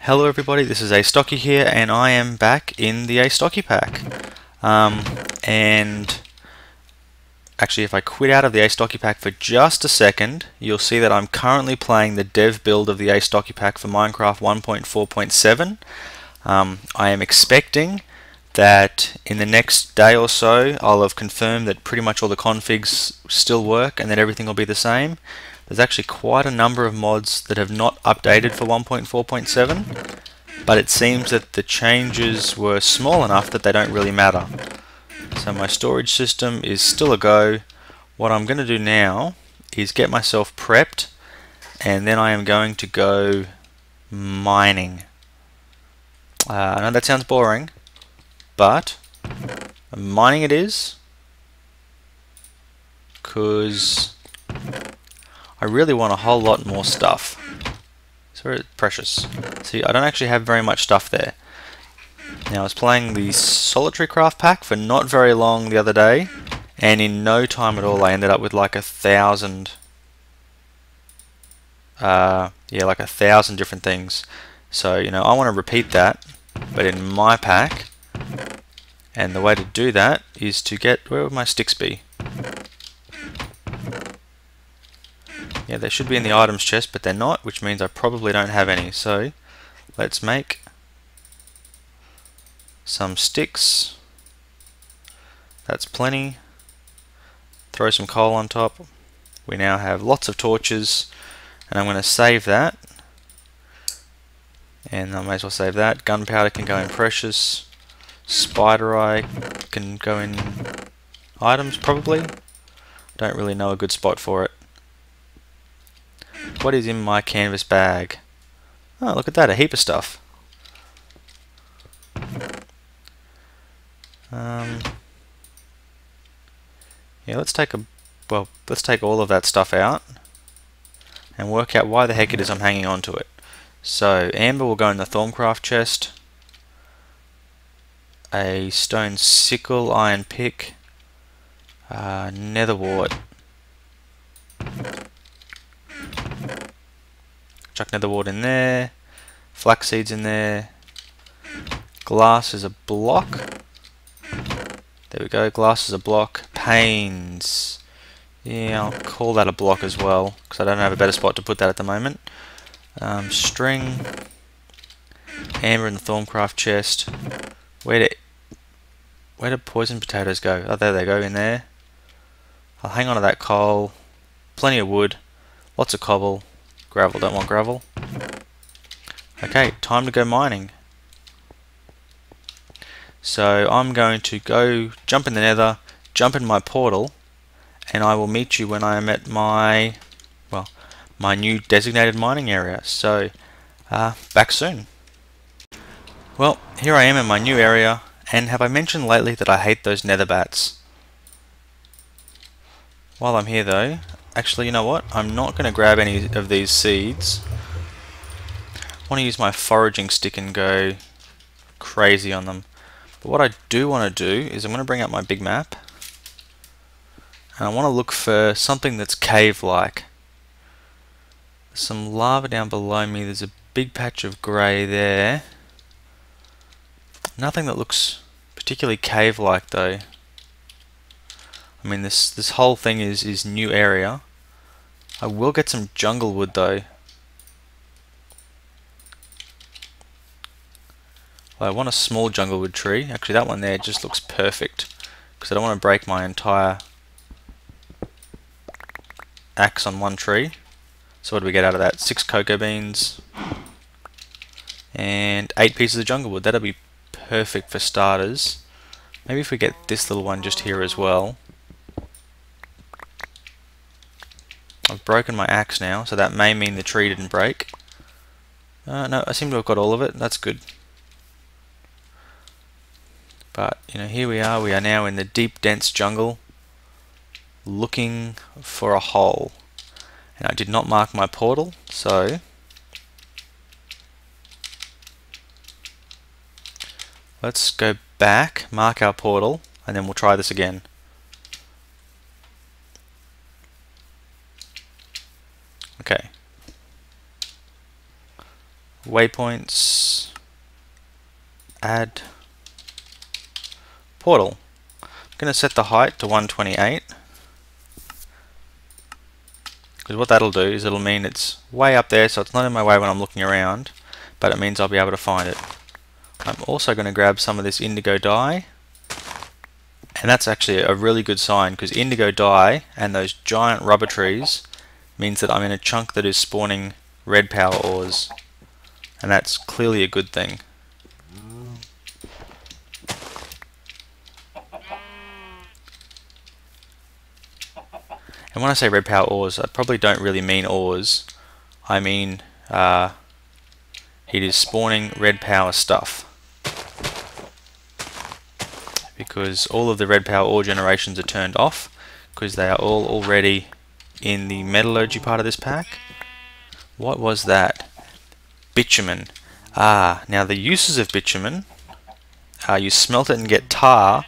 Hello everybody, this is Astocky here, and I am back in the Astocky Pack. And actually, if I quit out of the Astocky Pack for just a second, you'll see that I'm currently playing the dev build of the Astocky Pack for Minecraft 1.4.7. I am expecting that in the next day or so I'll have confirmed that pretty much all the configs still work and that everything will be the same. There's actually quite a number of mods that have not updated for 1.4.7, but it seems that the changes were small enough that they don't really matter. So my storage system is still a go. What I'm going to do now is get myself prepped, and then I am going to go mining. I know that sounds boring, but mining it is, because I really want a whole lot more stuff. It's very precious. See, I don't actually have very much stuff there. Now, I was playing the Solitary Craft pack for not very long the other day, and in no time at all I ended up with like 1,000 like 1,000 different things. So, you know, I want to repeat that, but in my pack. And the way to do that is to get, where would my sticks be? Yeah, they should be in the items chest, but they're not, which means I probably don't have any. So let's make some sticks. That's plenty. Throw some coal on top. We now have lots of torches, and I'm going to save that. And I may as well save that. Gunpowder can go in precious. Spider eye can go in items, probably. Don't really know a good spot for it. What is in my canvas bag? Oh, look at that, a heap of stuff. Yeah, let's take all of that stuff out and work out why the heck it is I'm hanging on to it. So amber will go in the Thorncraft chest. A stone sickle, iron pick, nether wart. Chuck nether wart in there, flax seeds in there, glass is a block. There we go, glass is a block. Panes, yeah, I'll call that a block as well, because I don't have a better spot to put that at the moment. String, amber in the Thorncraft chest. Where did poison potatoes go? Oh, there they go, in there. I'll hang on to that coal. Plenty of wood, lots of cobble. Gravel, don't want gravel. Okay, time to go mining. So I'm going to go jump in the nether, jump in my portal, and I will meet you when I am at my, well, my new designated mining area. So, back soon. Well, here I am in my new area, and have I mentioned lately that I hate those nether bats? While I'm here though, actually, you know what? I'm not going to grab any of these seeds. I want to use my foraging stick and go crazy on them. But what I do want to do is I'm going to bring up my big map, and I want to look for something that's cave-like. There's some lava down below me. There's a big patch of grey there. Nothing that looks particularly cave-like though. I mean, this whole thing is new area. I will get some jungle wood though. I want a small jungle wood tree. Actually, that one there just looks perfect, because I don't want to break my entire axe on one tree. So what do we get out of that? 6 cocoa beans and 8 pieces of jungle wood. That'll be perfect for starters. Maybe if we get this little one just here as well. I've broken my axe now, so that may mean the tree didn't break. No, I seem to have got all of it. That's good. But, you know, here we are now in the deep, dense jungle, looking for a hole. And I did not mark my portal, so let's go back, mark our portal, and then we'll try this again. Okay. waypoints, add, portal. I'm going to set the height to 128, because what that'll do is it'll mean it's way up there, so it's not in my way when I'm looking around, but it means I'll be able to find it. I'm also going to grab some of this indigo dye, and that's actually a really good sign, because indigo dye and those giant rubber trees means that I'm in a chunk that is spawning red power ores, and that's clearly a good thing. And when I say red power ores, I probably don't really mean ores. I mean it is spawning red power stuff, because all of the red power ore generations are turned off because they are all already in the metallurgy part of this pack. What was that? Bitumen. Now the uses of bitumen are you smelt it and get tar,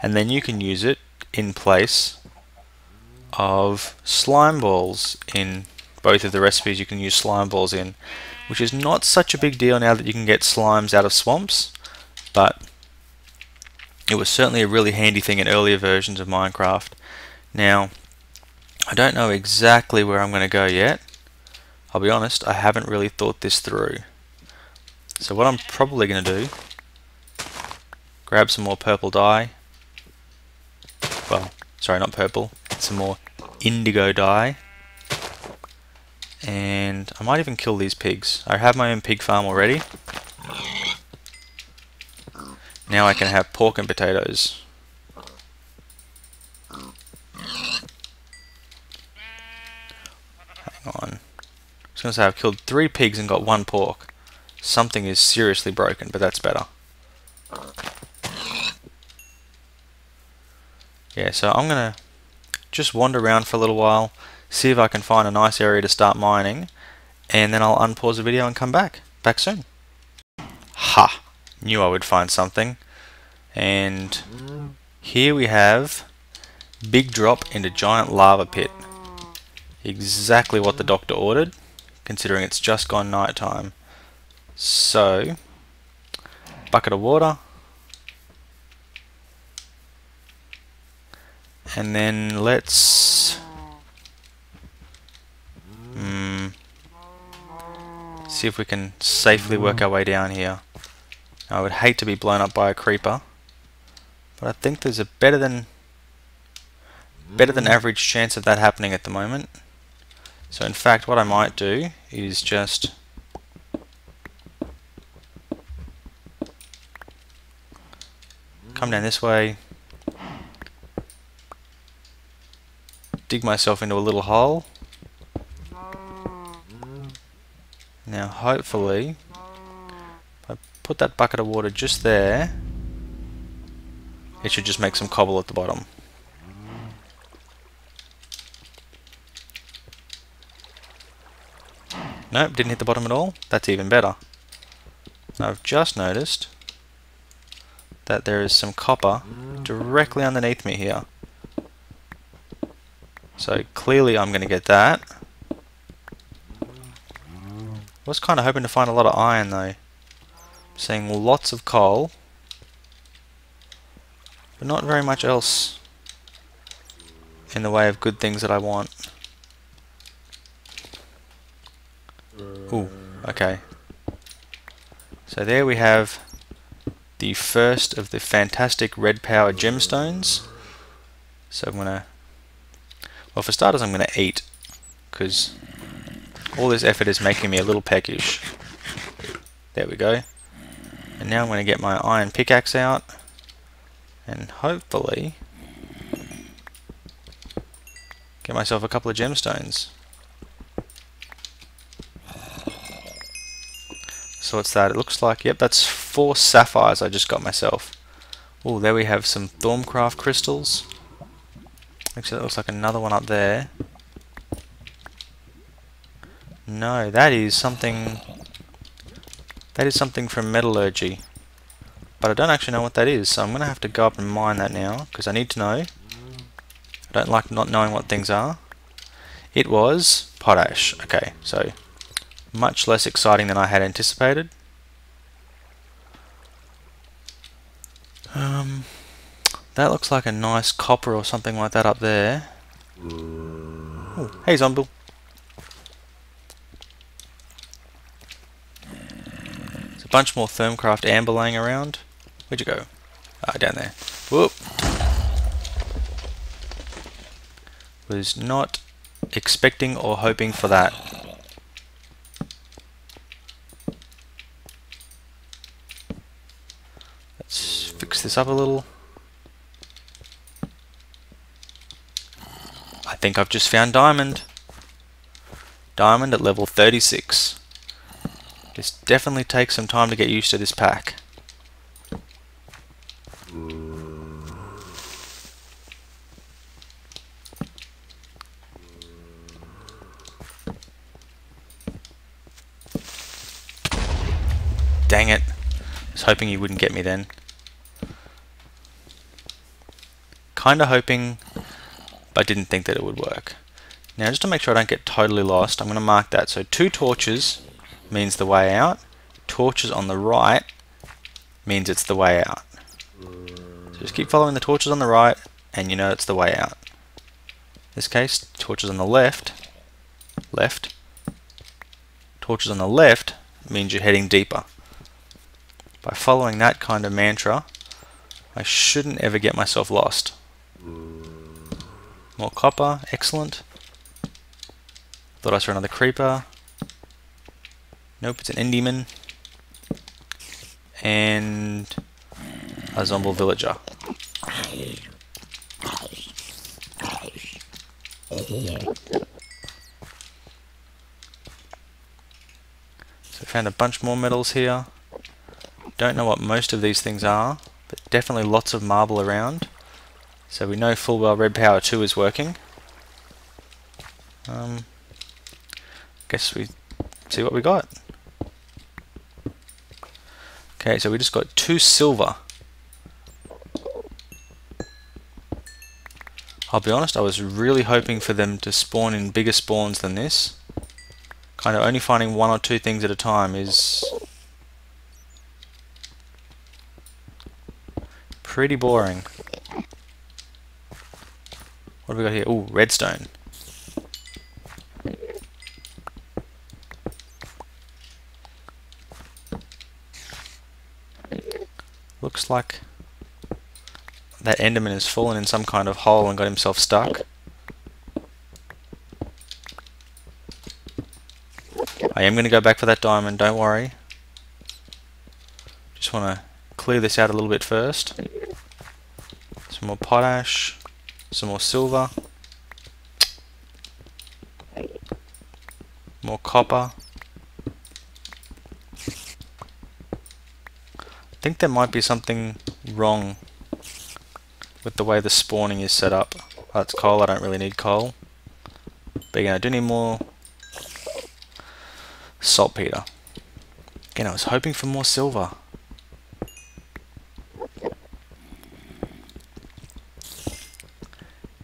and then you can use it in place of slime balls. In both of the recipes you can use slime balls in, which is not such a big deal now that you can get slimes out of swamps, but it was certainly a really handy thing in earlier versions of Minecraft. Now, I don't know exactly where I'm going to go yet. I'll be honest, I haven't really thought this through. So what I'm probably going to do, grab some more purple dye. Well, sorry, not purple, some more indigo dye. And I might even kill these pigs. I have my own pig farm already. Now I can have pork and potatoes. Hang on. I was going to say I've killed 3 pigs and got 1 pork. Something is seriously broken, but that's better. Yeah, so I'm going to just wander around for a little while, see if I can find a nice area to start mining, and then I'll unpause the video and come back soon. Ha! Knew I would find something. And here we have big drop into giant lava pit. Exactly what the doctor ordered, considering it's just gone night time. So, bucket of water, and then let's see if we can safely work our way down here. Now, I would hate to be blown up by a creeper, but I think there's a better than average chance of that happening at the moment. So in fact, what I might do is just come down this way, dig myself into a little hole. Now hopefully, if I put that bucket of water just there, it should just make some cobble at the bottom. Nope, didn't hit the bottom at all. That's even better. Now I've just noticed that there is some copper directly underneath me here. So clearly I'm going to get that. I was kind of hoping to find a lot of iron though. Seeing lots of coal, but not very much else in the way of good things that I want. Ooh, okay. So there we have the first of the fantastic red power gemstones. So I'm gonna, well, for starters I'm gonna eat, because all this effort is making me a little peckish. There we go. And now I'm going to get my iron pickaxe out and hopefully get myself a couple of gemstones. So what's that? It looks like, yep, that's 4 sapphires I just got myself. Oh, there we have some Thorncraft crystals. Actually, that looks like another one up there. No, that is something from metallurgy, but I don't actually know what that is, so I'm going to have to go up and mine that now, because I need to know. I don't like not knowing what things are. It was potash. Okay, so Much less exciting than I had anticipated. That looks like a nice copper or something like that up there. Ooh, hey Zombil. There's a bunch more Thermcraft amber laying around. Where'd you go? Ah, down there. Whoop. Was not expecting or hoping for that. Let's fix this up a little. I think I've just found diamond. Diamond at level 36. This definitely takes some time to get used to this pack. Dang it. I was hoping you wouldn't get me then. Kinda hoping, but didn't think that it would work. Now just to make sure I don't get totally lost, I'm going to mark that. So 2 torches means the way out. Torches on the right means it's the way out. So just keep following the torches on the right and you know it's the way out. In this case, torches on the left. Torches on the left means you're heading deeper. By following that kind of mantra, I shouldn't ever get myself lost. More copper, excellent. Thought I saw another creeper. Nope, it's an Enderman. And a Zombil villager. So I found a bunch more metals here. Don't know what most of these things are, but definitely lots of marble around. So we know full well Red Power 2 is working. Guess we see what we got. Okay, so we just got 2 silver. I'll be honest, I was really hoping for them to spawn in bigger spawns than this. Kind of only finding 1 or 2 things at a time is pretty boring. What have we got here? Ooh, redstone. Looks like that Enderman has fallen in some kind of hole and got himself stuck. I am going to go back for that diamond, don't worry. Just want to clear this out a little bit first. Some more potash, some more silver, more copper. I think there might be something wrong with the way the spawning is set up. Oh, that's coal, I don't really need coal. But again, I do need more saltpeter. Again, I was hoping for more silver.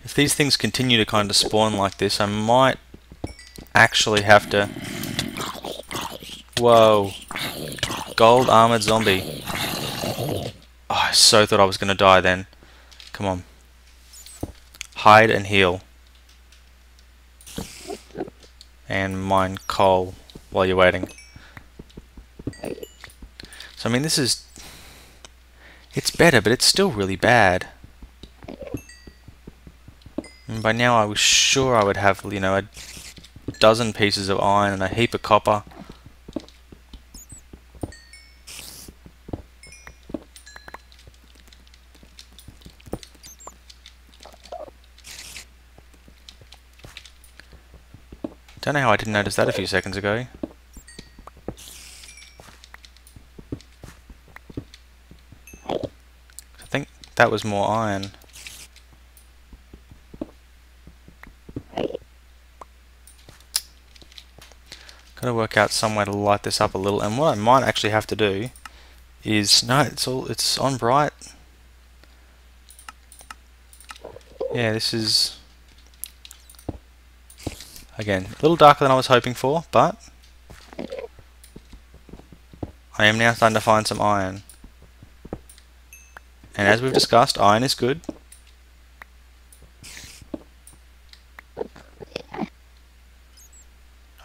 If these things continue to kind of spawn like this, I might actually have to... Whoa. Gold armored zombie. Oh, I so thought I was going to die then. Come on. Hide and heal. And mine coal while you're waiting. So I mean, this is... It's better, but it's still really bad. And by now I was sure I would have, you know, a dozen pieces of iron and a heap of copper. Don't know how I didn't notice that a few seconds ago. I think that was more iron. Gotta work out some way to light this up a little, and what I might actually have to do is... No, it's on bright. Yeah, this is... Again, a little darker than I was hoping for, but I am now starting to find some iron. And as we've discussed, iron is good.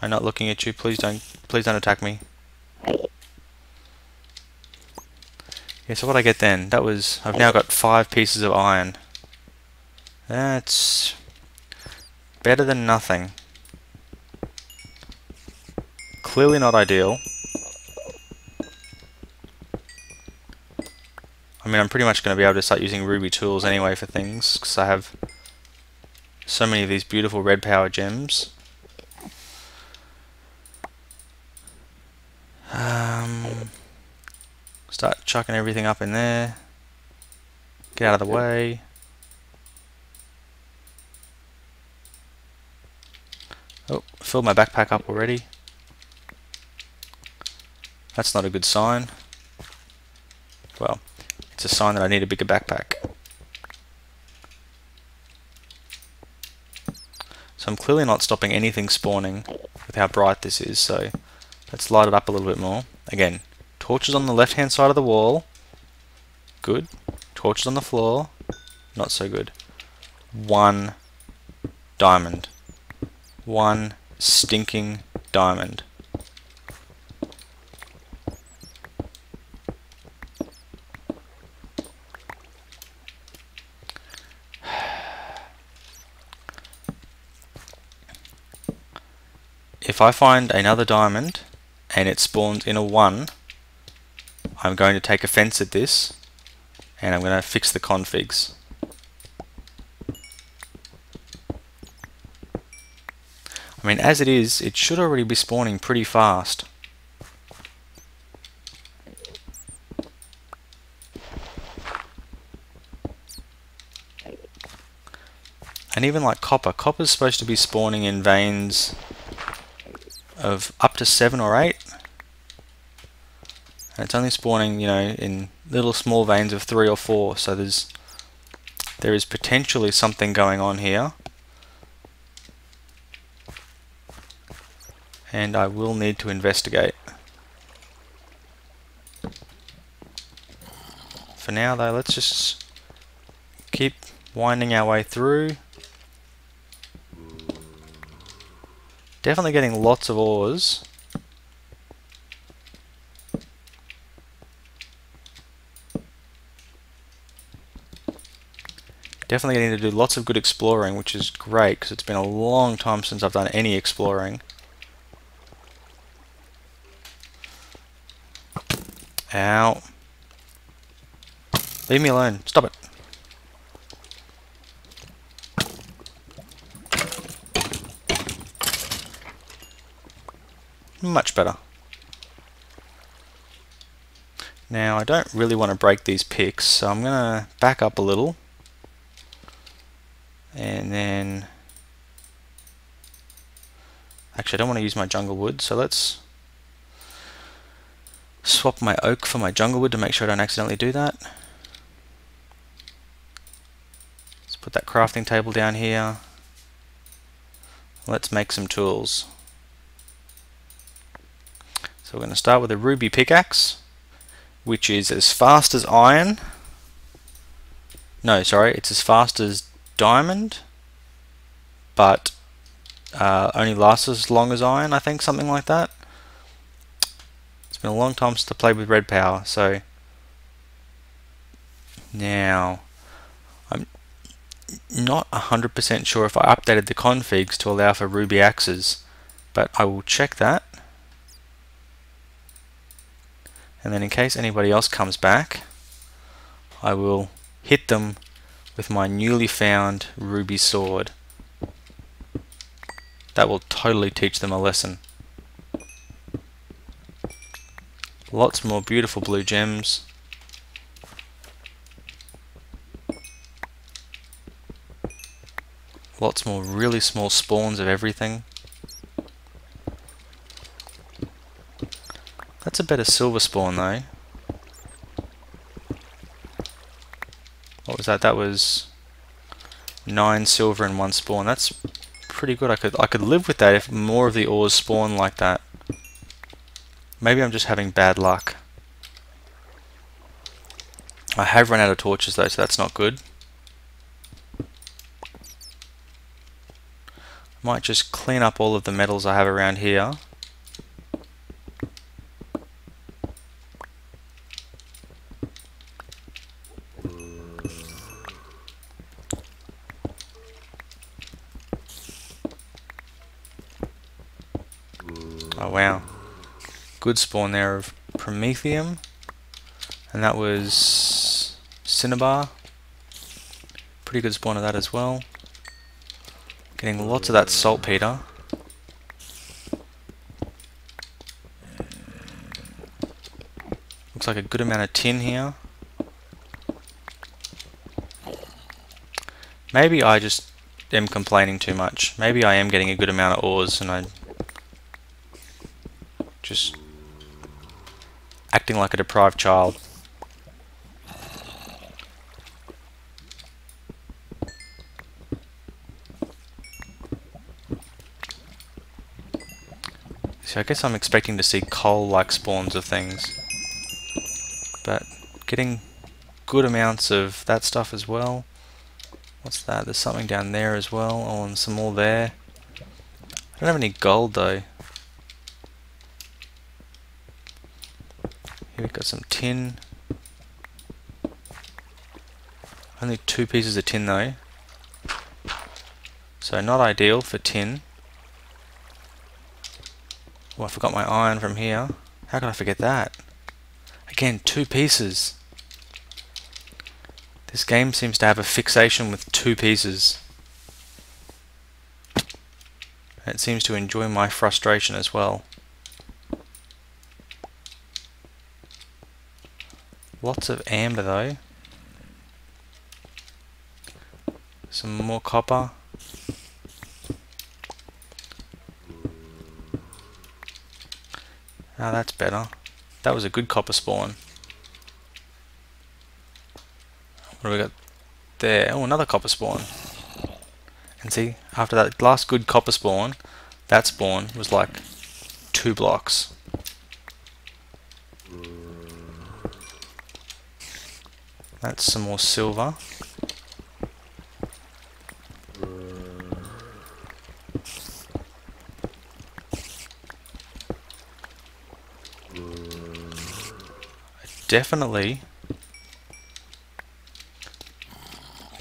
I'm not looking at you. Please don't attack me. Yeah, so what I get then? I've now got 5 pieces of iron. That's better than nothing. Clearly not ideal. I mean, I'm pretty much going to be able to start using ruby tools anyway for things, because I have so many of these beautiful red power gems. Start chucking everything up in there. Get out of the way. Oh, filled my backpack up already. That's not a good sign. Well, it's a sign that I need a bigger backpack. So I'm clearly not stopping anything spawning with how bright this is, so let's light it up a little bit more. Again, torches on the left hand side of the wall. Good. Torches on the floor. Not so good. 1 diamond. 1 stinking diamond. If I find another diamond and it spawns in a 1, I'm going to take offense at this and I'm going to fix the configs. I mean, as it is, it should already be spawning pretty fast. And even like copper's supposed to be spawning in veins of up to 7 or 8. And it's only spawning, you know, in little small veins of 3 or 4, so there is potentially something going on here. And I will need to investigate. For now though, let's just keep winding our way through. Definitely getting lots of ores. Definitely getting to do lots of good exploring, which is great because it's been a long time since I've done any exploring. Ow. Leave me alone. Stop it. Much better. Now I don't really want to break these picks, so I'm going to back up a little. And then... Actually, I don't want to use my jungle wood, so let's swap my oak for my jungle wood to make sure I don't accidentally do that. Let's put that crafting table down here. Let's make some tools. So we're going to start with a ruby pickaxe, which is as fast as iron. No, sorry, it's as fast as diamond, but only lasts as long as iron, I think, something like that. It's been a long time since I played with red power, so now I'm not 100% sure if I updated the configs to allow for ruby axes, but I will check that. And then in case anybody else comes back, I will hit them with my newly found ruby sword. That will totally teach them a lesson. Lots more beautiful blue gems. Lots more really small spawns of everything. That's a better silver spawn though. What was that? That was 9 silver in 1 spawn. That's pretty good. I could live with that if more of the ores spawn like that. Maybe I'm just having bad luck. I have run out of torches though, so that's not good. Might just clean up all of the metals I have around here. Oh wow, good spawn there of promethium, and that was cinnabar. Pretty good spawn of that as well. Getting lots of that saltpeter. Looks like a good amount of tin here. Maybe I just am complaining too much. Maybe I am getting a good amount of ores and I just acting like a deprived child. So I guess I'm expecting to see coal-like spawns of things. But getting good amounts of that stuff as well. What's that? There's something down there as well. Oh, and some more there. I don't have any gold though. Here we've got some tin. Only 2 pieces of tin though. So not ideal for tin. Oh, I forgot my iron from here. How could I forget that? Again, 2 pieces. This game seems to have a fixation with 2 pieces. And it seems to enjoy my frustration as well. Lots of amber though. Some more copper. Ah, that's better. That was a good copper spawn. What do we got there? Oh, another copper spawn. And see, after that last good copper spawn, that spawn was like 2 blocks. That's some more silver. Definitely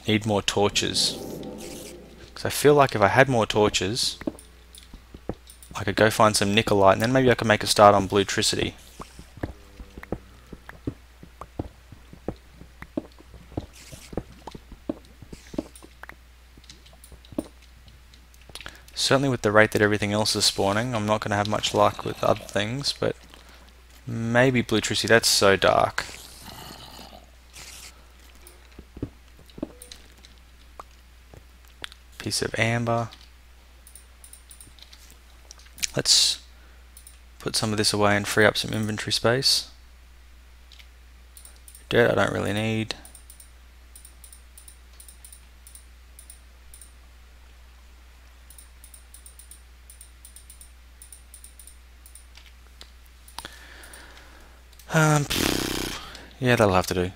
need more torches, because I feel like if I had more torches I could go find some nickelite and then maybe I could make a start on bluetricity. Certainly with the rate that everything else is spawning, I'm not going to have much luck with other things, but maybe bluetricity. That's so dark. Piece of amber. Let's put some of this away and free up some inventory space. Dirt I don't really need. Yeah, that'll have to do.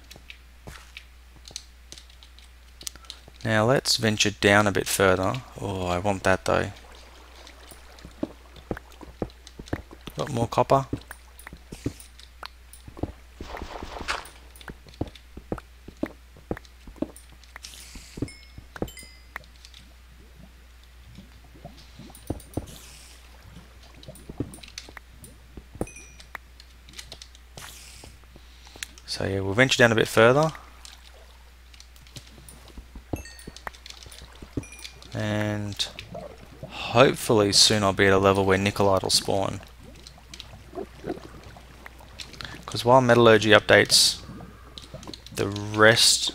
Now let's venture down a bit further. Oh, I want that though. Got more copper. So yeah, we'll venture down a bit further. And hopefully soon I'll be at a level where nickelite will spawn. Because while metallurgy updates the rest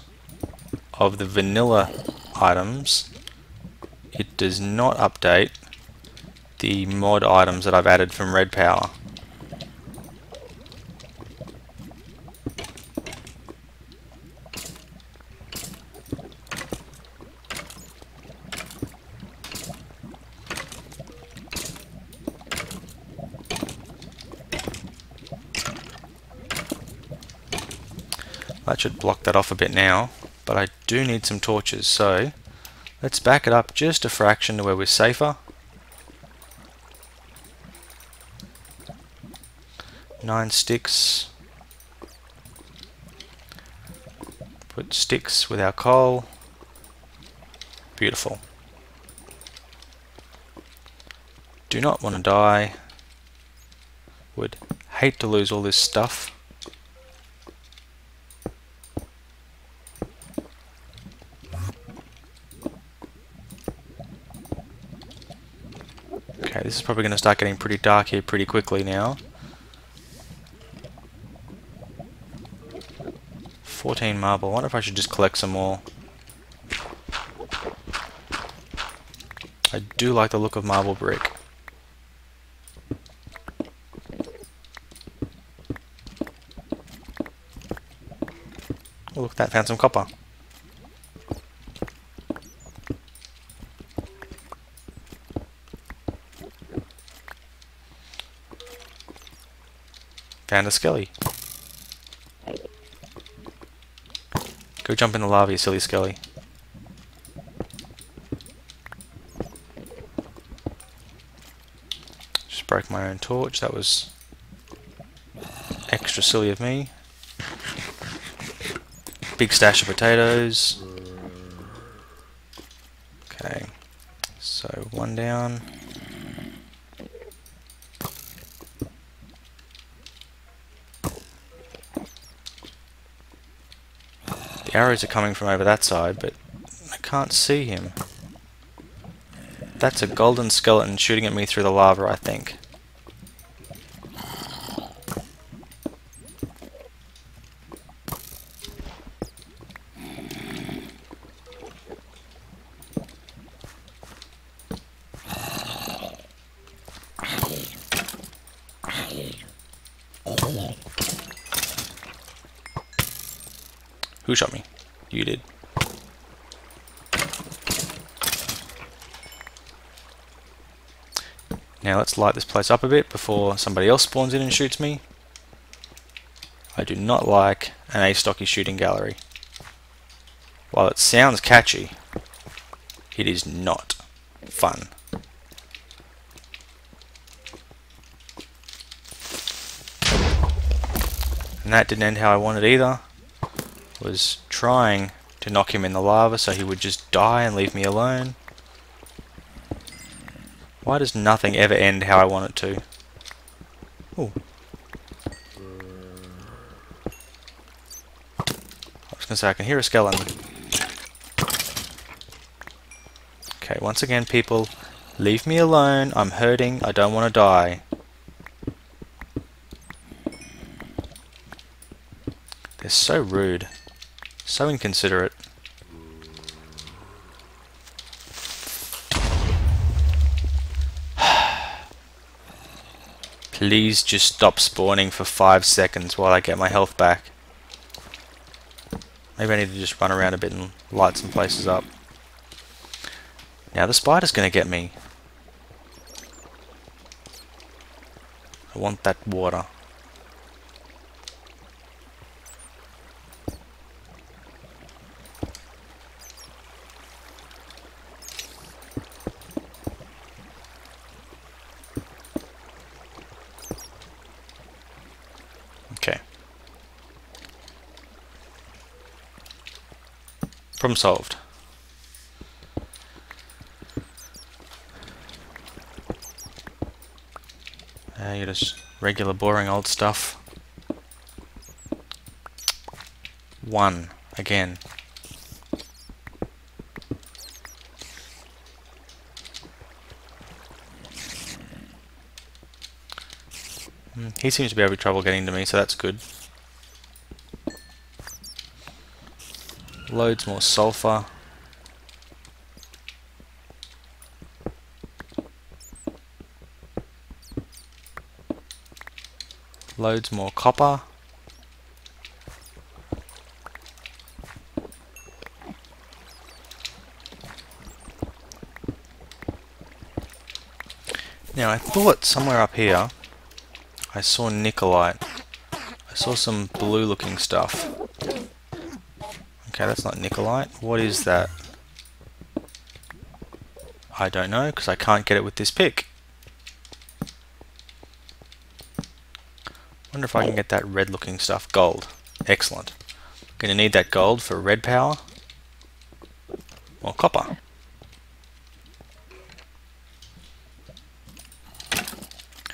of the vanilla items, it does not update the mod items that I've added from Red Power. That should block that off a bit now, but I do need some torches, so let's back it up just a fraction to where we're safer. 9 sticks. Put sticks with our coal. Beautiful. Do not want to die. Would hate to lose all this stuff. Okay, this is probably going to start getting pretty dark here pretty quickly now. 14 marble. I wonder if I should just collect some more. I do like the look of marble brick. Oh, look at that, found some copper. Found a skelly. Go jump in the lava, you silly skelly. Just broke my own torch, that was extra silly of me. Big stash of potatoes. Okay, so one down. The arrows are coming from over that side, but I can't see him. That's a golden skeleton shooting at me through the lava, I think. Who shot me? You did. Now let's light this place up a bit before somebody else spawns in and shoots me. I do not like an Astocky shooting gallery. While it sounds catchy, it is not fun. And that didn't end how I wanted either. Was trying to knock him in the lava so he would just die and leave me alone. Why does nothing ever end how I want it to? Ooh. I was going to say I can hear a skeleton. Okay, once again people, leave me alone, I'm hurting, I don't want to die. They're so rude. So inconsiderate. Please just stop spawning for 5 seconds while I get my health back. Maybe I need to just run around a bit and light some places up. Now the spider's gonna get me. I want that water. Okay. Problem solved. You're just regular boring old stuff. 1 again. He seems to be having trouble getting to me, so that's good. Loads more sulfur. Loads more copper. Now I thought somewhere up here I saw Nikolite. I saw some blue looking stuff. Okay, that's not nickelite. What is that? I don't know, because I can't get it with this pick. Wonder if I can get that red looking stuff. Gold. Excellent. Gonna need that gold for red power. Or copper.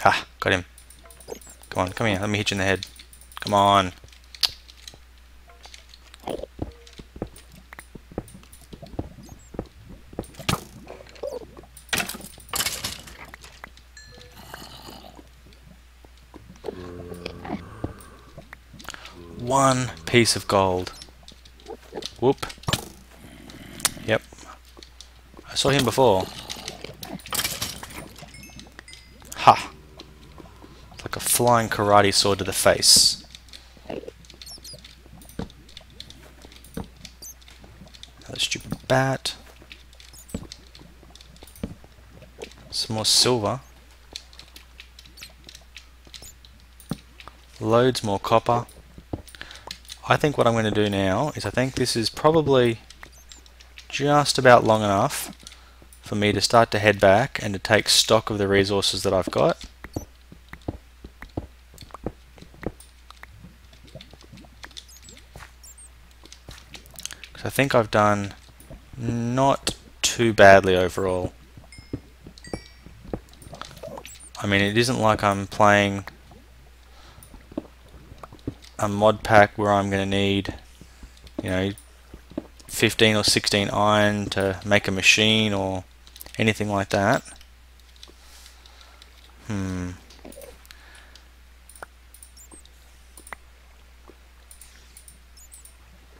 Ha! Got him. Come on, come here. Let me hit you in the head. Come on. One piece of gold. Whoop. Yep. I saw him before. Ha! It's like a flying karate sword to the face. Another stupid bat. Some more silver. Loads more copper. I think what I'm going to do now is I think this is probably just about long enough for me to start to head back and to take stock of the resources that I've got. Because I think I've done not too badly overall. I mean, it isn't like I'm playing a mod pack where I'm going to need, you know, 15 or 16 iron to make a machine or anything like that.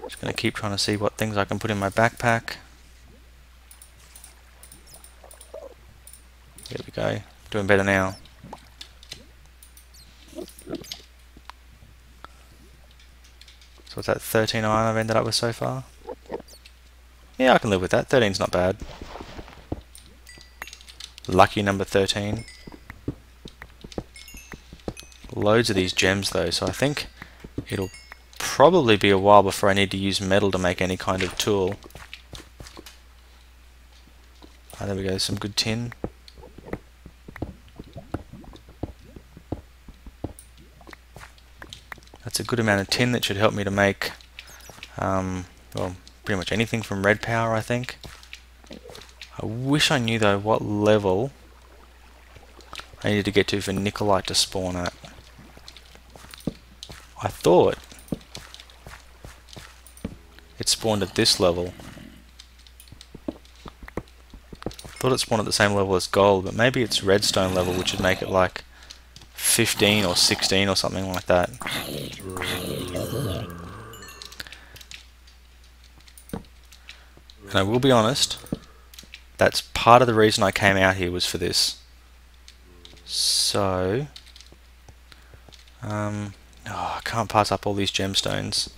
Just going to keep trying to see what things I can put in my backpack. There we go. Doing better now. So what's that, 13 iron I've ended up with so far? Yeah, I can live with that. 13's not bad. Lucky number 13. Loads of these gems though, so I think it'll probably be a while before I need to use metal to make any kind of tool. Ah, there we go, some good tin. That's a good amount of tin that should help me to make, well, pretty much anything from red power, I think. I wish I knew though what level I needed to get to for nickelite to spawn at. I thought it spawned at this level. Thought it spawned at the same level as gold, but maybe it's redstone level, which would make it like 15 or 16 or something like that. And I will be honest, that's part of the reason I came out here was for this. So, oh, I can't pass up all these gemstones.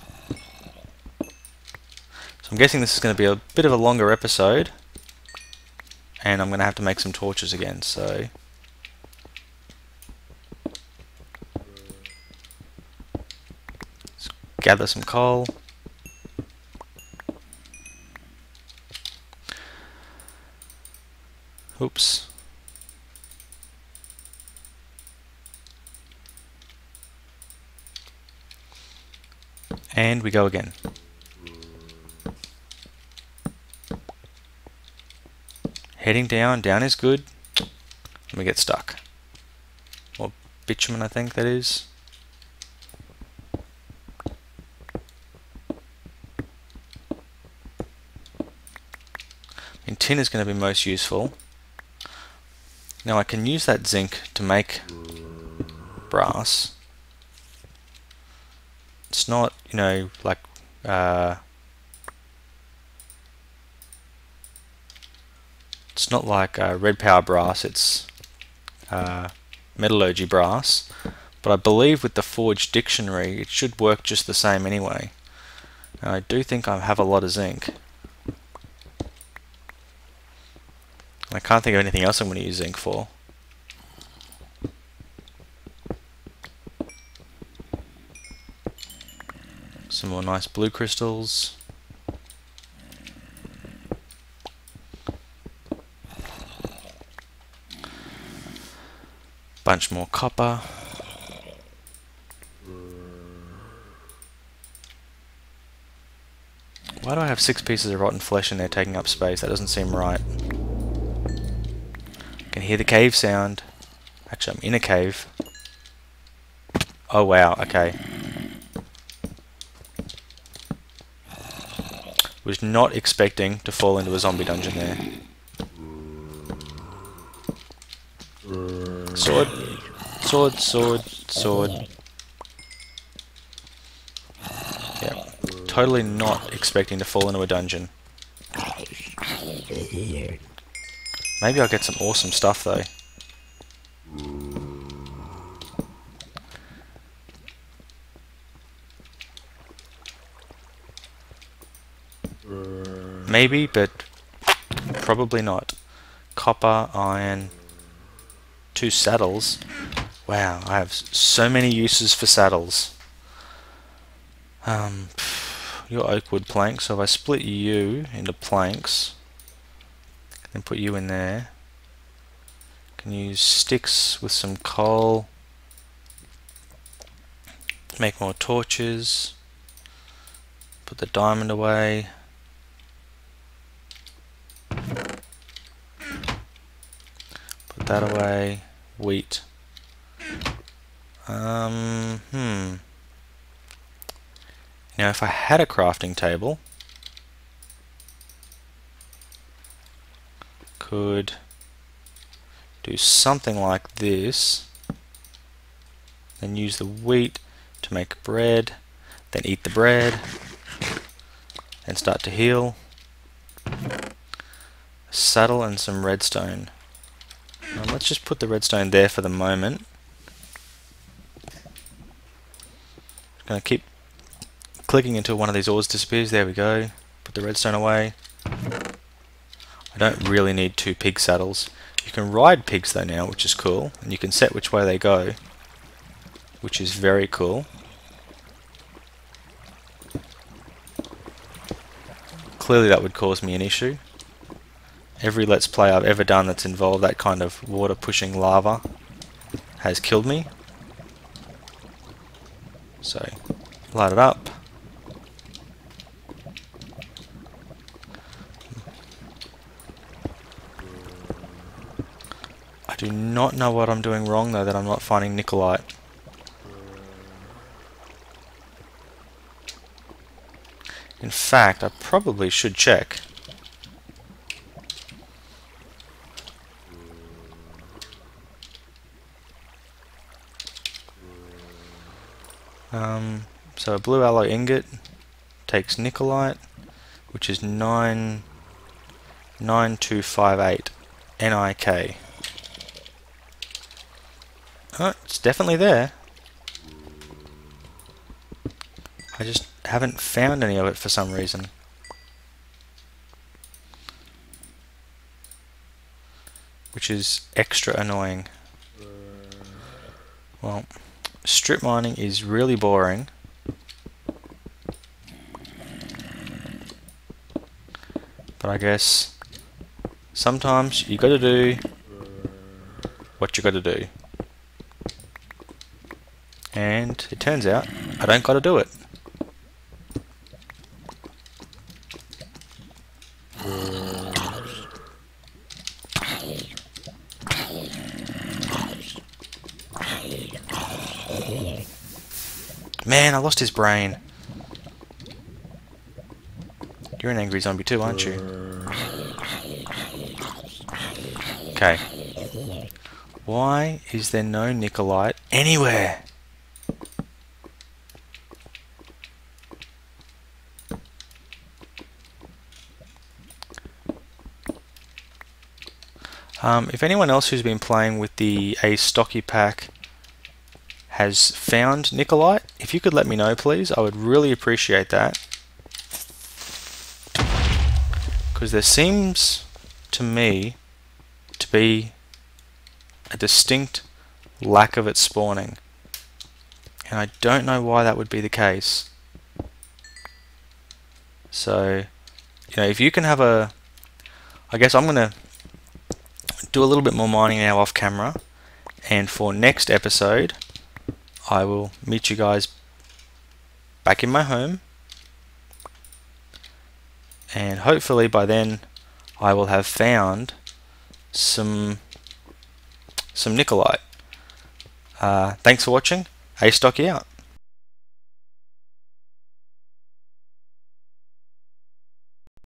So I'm guessing this is going to be a bit of a longer episode, and I'm going to have to make some torches again. So, let's gather some coal. Oops. And we go again. Heading down, down is good. And we get stuck. Or bitumen, I think that is. And tin is going to be most useful. Now I can use that zinc to make brass. It's not, you know, like it's not like red power brass, it's metallurgy brass, but I believe with the Forge dictionary it should work just the same anyway. And I do think I have a lot of zinc. I can't think of anything else I'm going to use zinc for. Some more nice blue crystals. bunch more copper. Why do I have 6 pieces of rotten flesh in there taking up space? That doesn't seem right. I can hear the cave sound. Actually, I'm in a cave. Oh wow, okay. Was not expecting to fall into a zombie dungeon there. Sword. Sword, sword, sword. Yeah. Totally not expecting to fall into a dungeon. Maybe I'll get some awesome stuff though. Maybe, but probably not. Copper, iron, 2 saddles. Wow, I have so many uses for saddles. Your oak wood planks, so if I split you into planks, then put you in there. Can use sticks with some coal. Make more torches. Put the diamond away. Put that away. Wheat. Now if I had a crafting table, could do something like this, then use the wheat to make bread, then eat the bread, and start to heal. A saddle and some redstone. Let's just put the redstone there for the moment. Gonna keep clicking until one of these ores disappears. There we go. Put the redstone away. I don't really need 2 pig saddles. You can ride pigs though now, which is cool, and you can set which way they go, which is very cool. Clearly that would cause me an issue. Every Let's Play I've ever done that's involved that kind of water pushing lava has killed me. So, light it up. I do not know what I'm doing wrong though that I'm not finding nickelite. In fact, I probably should check. So a blue alloy ingot takes nickelite, which is 99258 NIK. Oh, it's definitely there. I just haven't found any of it for some reason. Which is extra annoying. Well, strip mining is really boring. But I guess sometimes you gotta do what you gotta do. And it turns out I don't gotta do it. Man, I lost his brain. You're an angry zombie too, aren't you? Okay. Why is there no nickelite anywhere? If anyone else who's been playing with the Astocky Pack has found nickelite, if you could let me know please, I would really appreciate that. Because there seems to me to be a distinct lack of it spawning. And I don't know why that would be the case. So, you know, if you can have a... I guess I'm going to do a little bit more mining now off camera, and for next episode I will meet you guys back in my home, and hopefully by then I will have found some nickelite. Thanks for watching. Astocky out.